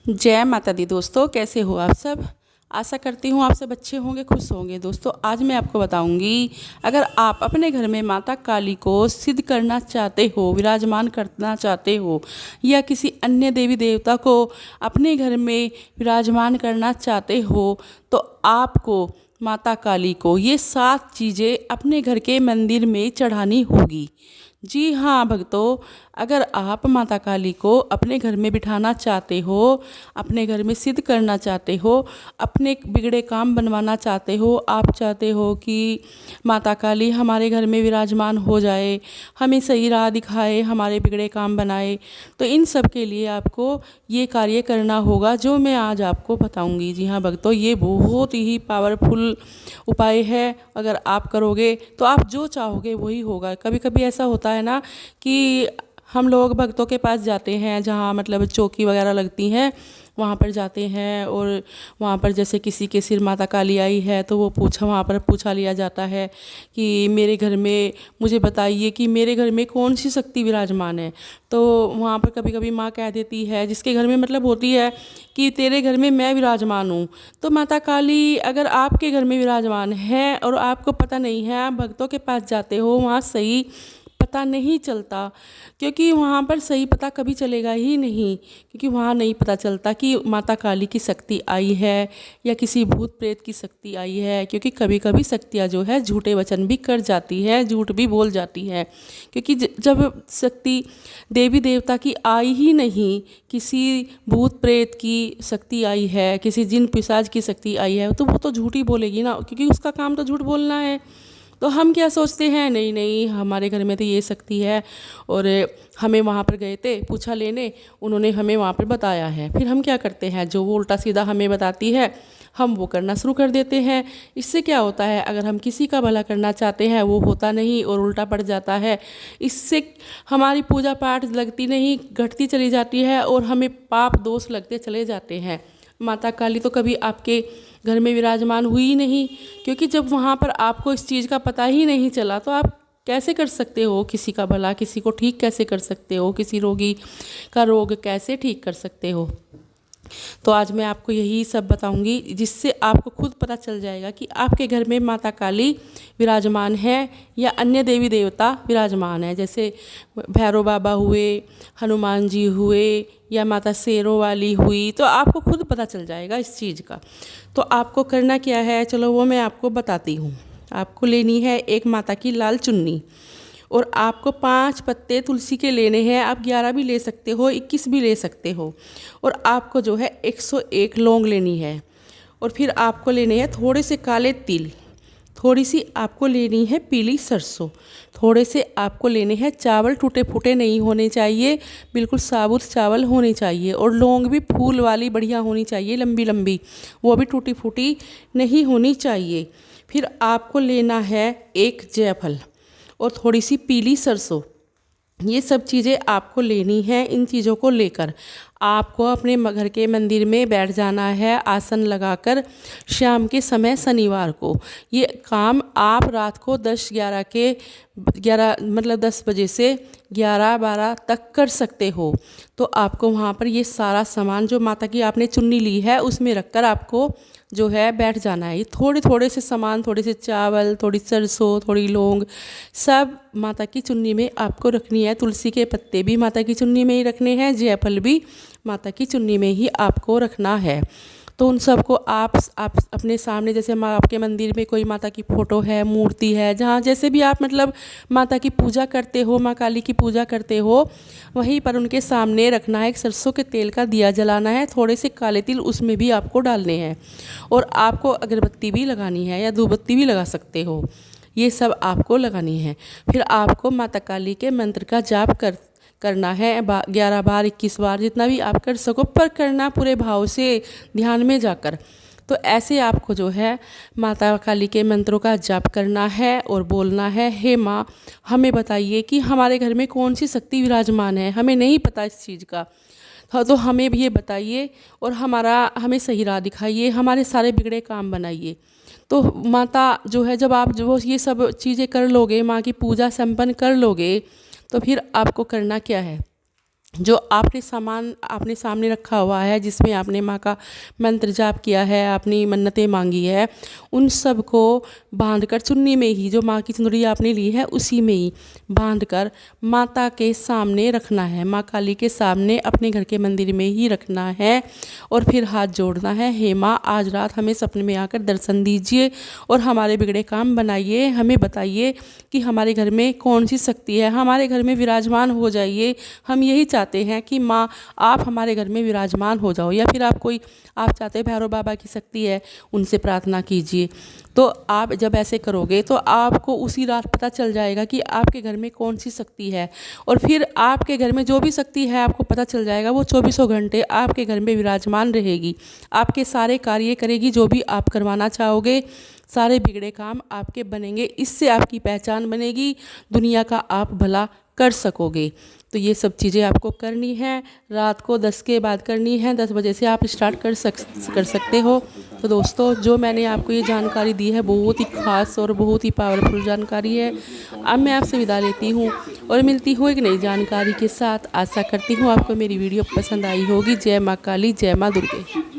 जय माता दी दोस्तों, कैसे हो आप सब। आशा करती हूँ आप सब अच्छे होंगे, खुश होंगे। दोस्तों आज मैं आपको बताऊंगी, अगर आप अपने घर में माता काली को सिद्ध करना चाहते हो, विराजमान करना चाहते हो, या किसी अन्य देवी देवता को अपने घर में विराजमान करना चाहते हो, तो आपको माता काली को ये 7 चीज़ें अपने घर के मंदिर में चढ़ानी होगी। जी हाँ भक्तों, अगर आप माता काली को अपने घर में बिठाना चाहते हो, अपने घर में सिद्ध करना चाहते हो, अपने बिगड़े काम बनवाना चाहते हो, आप चाहते हो कि माता काली हमारे घर में विराजमान हो जाए, हमें सही राह दिखाए, हमारे बिगड़े काम बनाए, तो इन सब के लिए आपको ये कार्य करना होगा जो मैं आज आपको बताऊंगी। जी हाँ भक्तों, ये बहुत ही पावरफुल उपाय है। अगर आप करोगे तो आप जो चाहोगे वही होगा। कभी कभी ऐसा होता है ना कि हम लोग भक्तों के पास जाते हैं, जहाँ मतलब चौकी वगैरह लगती हैं, वहाँ पर जाते हैं, और वहाँ पर जैसे किसी के सिर माता काली आई है तो वो वहाँ पर पूछा लिया जाता है कि मेरे घर में, मुझे बताइए कि मेरे घर में कौन सी शक्ति विराजमान है। तो वहाँ पर कभी कभी माँ कह देती है, जिसके घर में मतलब होती है कि तेरे घर में मैं विराजमान हूँ। तो माता काली अगर आपके घर में विराजमान है और आपको पता नहीं है, आप भक्तों के पास जाते हो, वहाँ सही पता नहीं चलता, क्योंकि वहाँ पर सही पता कभी चलेगा ही नहीं, क्योंकि वहाँ नहीं पता चलता कि माता काली की शक्ति आई है या किसी भूत प्रेत की शक्ति आई है। क्योंकि कभी कभी शक्तियाँ जो है झूठे वचन भी कर जाती है, झूठ भी बोल जाती है। क्योंकि जब शक्ति देवी देवता की आई ही नहीं, किसी भूत प्रेत की शक्ति आई है, किसी जिन पिशाच की शक्ति आई है, तो वो तो झूठ ही बोलेगी ना, क्योंकि उसका काम तो झूठ बोलना है। तो हम क्या सोचते हैं, नहीं नहीं हमारे घर में तो ये शक्ति है, और हमें वहाँ पर गए थे पूछा लेने, उन्होंने हमें वहाँ पर बताया है। फिर हम क्या करते हैं, जो वो उल्टा सीधा हमें बताती है हम वो करना शुरू कर देते हैं। इससे क्या होता है, अगर हम किसी का भला करना चाहते हैं वो होता नहीं और उल्टा पड़ जाता है। इससे हमारी पूजा पाठ लगती नहीं, घटती चली जाती है, और हमें पाप दोष लगते चले जाते हैं। माता काली तो कभी आपके घर में विराजमान हुई ही नहीं, क्योंकि जब वहाँ पर आपको इस चीज़ का पता ही नहीं चला, तो आप कैसे कर सकते हो किसी का भला, किसी को ठीक कैसे कर सकते हो, किसी रोगी का रोग कैसे ठीक कर सकते हो। तो आज मैं आपको यही सब बताऊंगी, जिससे आपको खुद पता चल जाएगा कि आपके घर में माता काली विराजमान है या अन्य देवी देवता विराजमान है। जैसे भैरव बाबा हुए, हनुमान जी हुए, या माता शेरों वाली हुई, तो आपको खुद पता चल जाएगा इस चीज़ का। तो आपको करना क्या है, चलो वो मैं आपको बताती हूँ। आपको लेनी है एक माता की लाल चुन्नी, और आपको 5 पत्ते तुलसी के लेने हैं। आप 11 भी ले सकते हो, 21 भी ले सकते हो। और आपको जो है 101 लौंग लेनी है। और फिर आपको लेने हैं थोड़े से काले तिल, थोड़ी सी आपको लेनी है पीली सरसों, थोड़े से आपको लेने हैं चावल, टूटे फूटे नहीं होने चाहिए, बिल्कुल साबुत चावल होने चाहिए। और लौंग भी फूल वाली बढ़िया होनी चाहिए, लंबी लंबी, वो भी टूटी फूटी नहीं होनी चाहिए। फिर आपको लेना है एक जायफल और थोड़ी सी पीली सरसों। ये सब चीज़ें आपको लेनी है। इन चीज़ों को लेकर आपको अपने घर के मंदिर में बैठ जाना है, आसन लगाकर, शाम के समय शनिवार को। ये काम आप रात को 11 मतलब 10 बजे से 11-12 तक कर सकते हो। तो आपको वहाँ पर ये सारा सामान जो माता की आपने चुन्नी ली है उसमें रखकर आपको जो है बैठ जाना है। थोड़े थोड़े से सामान, थोड़े से चावल, थोड़ी सरसों, थोड़ी लौंग, सब माता की चुन्नी में आपको रखनी है। तुलसी के पत्ते भी माता की चुन्नी में ही रखने हैं, जायफल भी माता की चुन्नी में ही आपको रखना है। तो उन सबको आप अपने सामने, जैसे आपके मंदिर में कोई माता की फ़ोटो है, मूर्ति है, जहाँ जैसे भी आप मतलब माता की पूजा करते हो, माँ काली की पूजा करते हो, वहीं पर उनके सामने रखना है। एक सरसों के तेल का दिया जलाना है, थोड़े से काले तिल उसमें भी आपको डालने हैं, और आपको अगरबत्ती भी लगानी है या धूपबत्ती भी लगा सकते हो। ये सब आपको लगानी है। फिर आपको माता काली के मंत्र का जाप करना है 11 बार, 21 बार, जितना भी आप कर सको, पर करना पूरे भाव से, ध्यान में जाकर। तो ऐसे आपको जो है माता काली के मंत्रों का जाप करना है और बोलना है, हे माँ हमें बताइए कि हमारे घर में कौन सी शक्ति विराजमान है, हमें नहीं पता इस चीज़ का, तो हमें भी ये बताइए और हमें सही राह दिखाइए, हमारे सारे बिगड़े काम बनाइए। तो माता जो है, जब आप जो ये सब चीज़ें कर लोगे, माँ की पूजा संपन्न कर लोगे, तो फिर आपको करना क्या है, जो आपने सामान आपने सामने रखा हुआ है, जिसमें आपने माँ का मंत्र जाप किया है, अपनी मन्नतें मांगी है, उन सब को बांध कर चुन्नी में ही, जो माँ की चुनरी आपने ली है उसी में ही बांध कर माता के सामने रखना है, माँ काली के सामने अपने घर के मंदिर में ही रखना है। और फिर हाथ जोड़ना है, हे माँ आज रात हमें सपने में आकर दर्शन दीजिए और हमारे बिगड़े काम बनाइए, हमें बताइए कि हमारे घर में कौन सी शक्ति है, हमारे घर में विराजमान हो जाइए। हम यही चाहते हैं कि माँ आप हमारे घर में विराजमान हो जाओ। या फिर आप चाहते हैं भैरव बाबा की शक्ति है, उनसे प्रार्थना कीजिए। तो आप जब ऐसे करोगे तो आपको उसी रात पता चल जाएगा कि आपके घर में कौन सी शक्ति है, और फिर आपके घर में जो भी शक्ति है आपको पता चल जाएगा, वो 24 घंटे आपके घर में विराजमान रहेगी, आपके सारे कार्य करेगी, जो भी आप करवाना चाहोगे सारे बिगड़े काम आपके बनेंगे। इससे आपकी पहचान बनेगी, दुनिया का आप भला कर सकोगे। तो ये सब चीज़ें आपको करनी है, रात को 10 के बाद करनी है, 10 बजे से आप स्टार्ट कर सकते हो। तो दोस्तों जो मैंने आपको ये जानकारी दी है बहुत ही ख़ास और बहुत ही पावरफुल जानकारी है। अब मैं आपसे विदा लेती हूँ और मिलती हूँ एक नई जानकारी के साथ। आशा करती हूँ आपको मेरी वीडियो पसंद आई होगी। जय माँ काली, जय माँ दुर्गे।